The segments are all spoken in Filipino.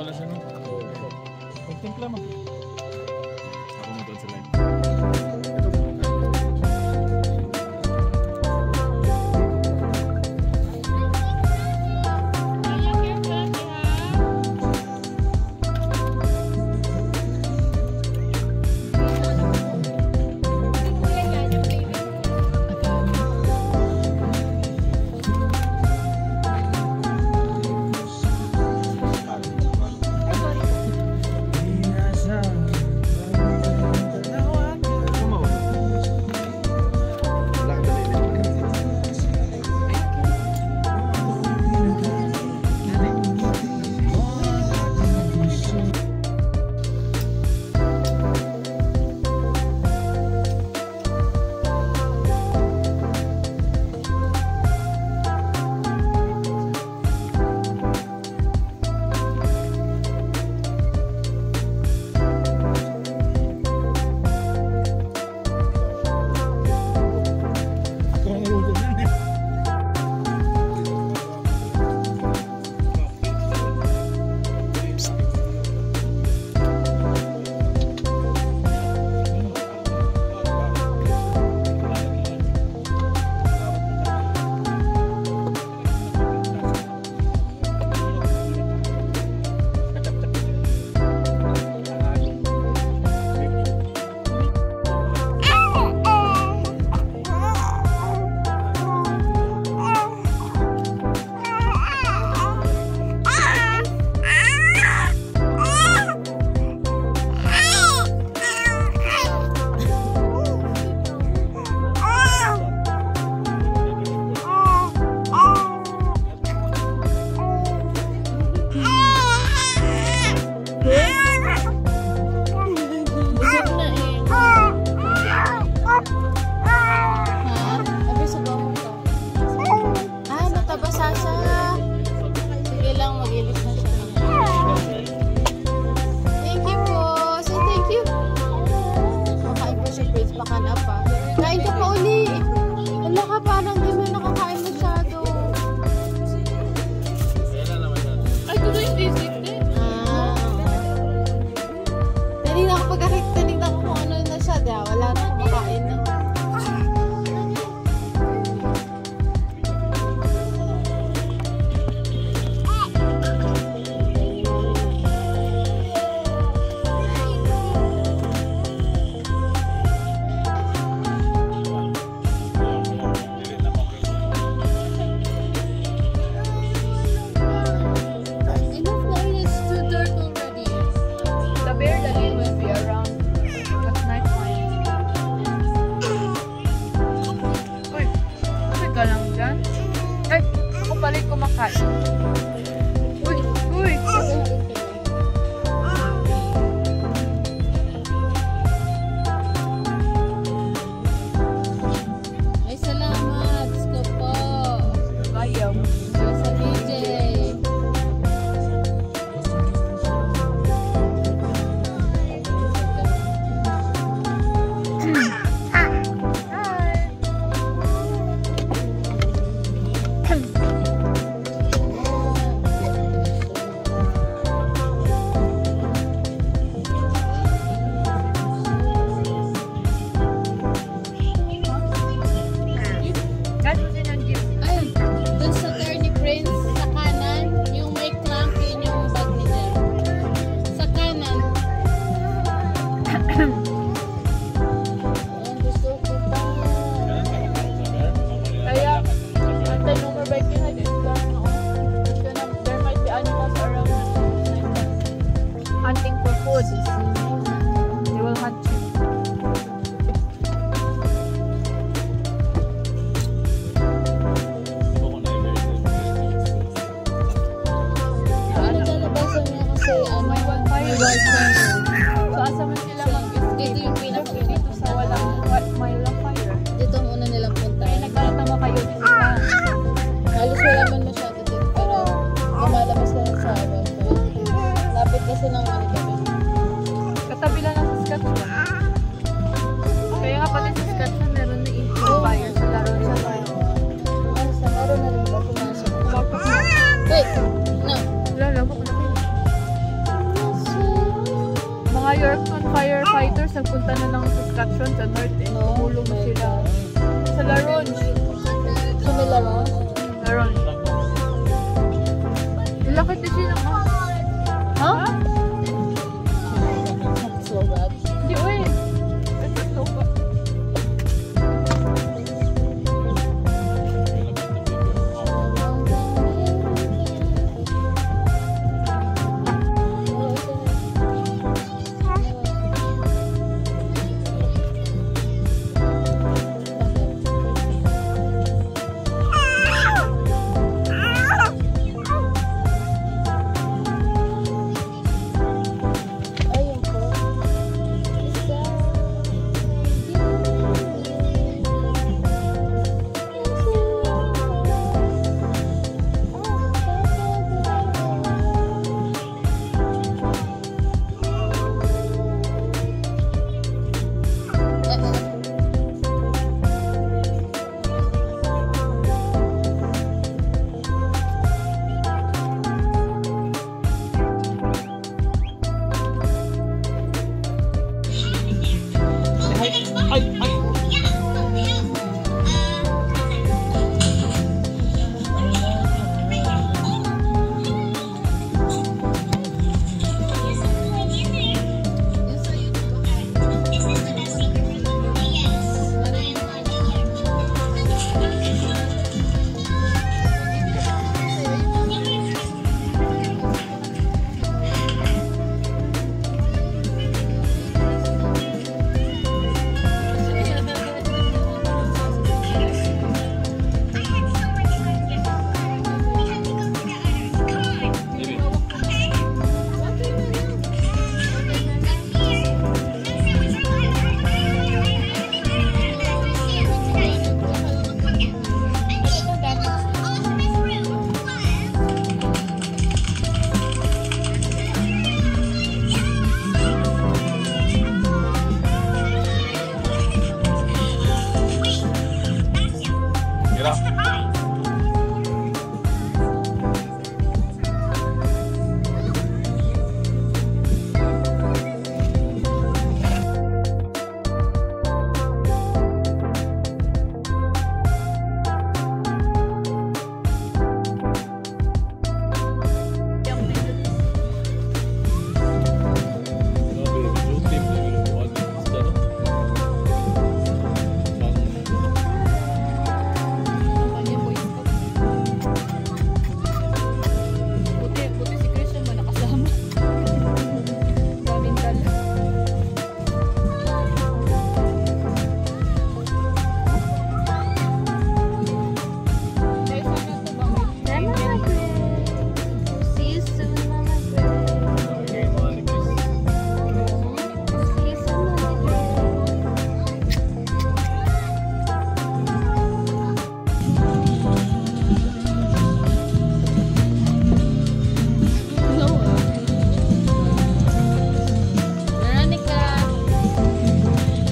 pala siya, no? Pagtimpla mo. Ako mo doon sa live. firefighters nagpunta na ng Saskatchewan sa north eh. Tumulong na sila. Sa Laronge. Sa may Laronge? Laronge. Lakit na sila. Ha? So bad. Hindi, uy. Ito to pa.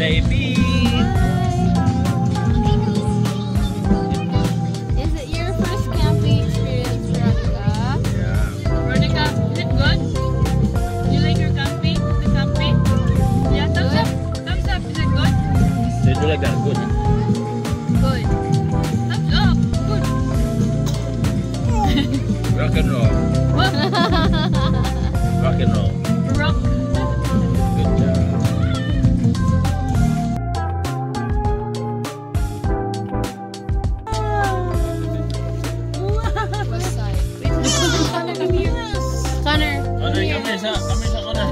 Baby! Is it your first camping experience, Veronica? Yeah. Veronica, is it good? You like your camping? The camping? Yeah, thumbs up. Thumbs up. Is it good? They do like that. Good. Good. Thumbs up. Good. Rock and roll. What? Rock and roll. Rock. Good job. West side. Connor, come here. Connor. Connor, come here sa Connor.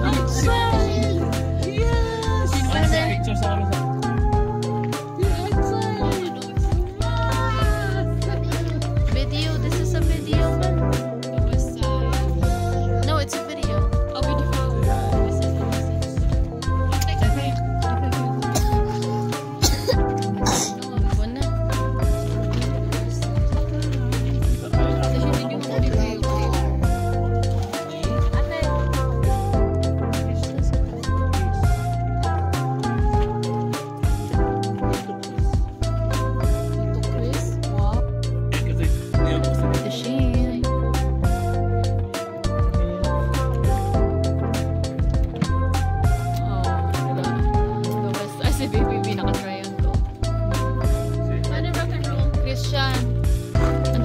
Yes. Connor, sa picture sa kami sa. Video. This is a video. West side. No, it's a video. Oh, video. Wala.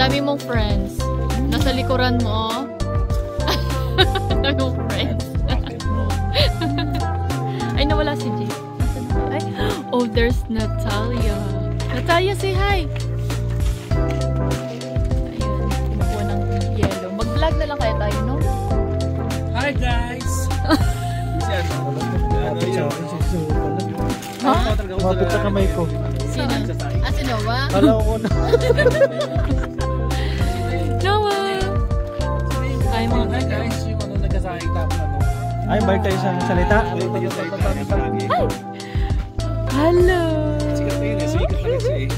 dami mong friends. Nasa likuran mo. Dami mong friends. Ay, nawala si Jay. Ay, oh, there's Natalia. Natalia, say hi! Ayun, kumukuha ng yellow. Mag-vlog na lang kaya tayo, no? Hi guys! Ha? Mapit sa kamay ko. Sino? Ah, si Noah? Kala ko na. Noah! Ay, mga Hi guys! Yung ano nagkasakit tapos ano. Ay, balik tayo sa salita. Hello! Sikat na yun eh. Sikat na kasi eh.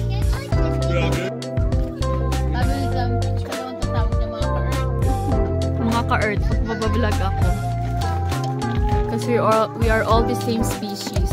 Sabi ni Sam, dalawang tatawag niya mga ka-earth. Mga ka-earth, pag mabablog ako. Kasi we are all the same species.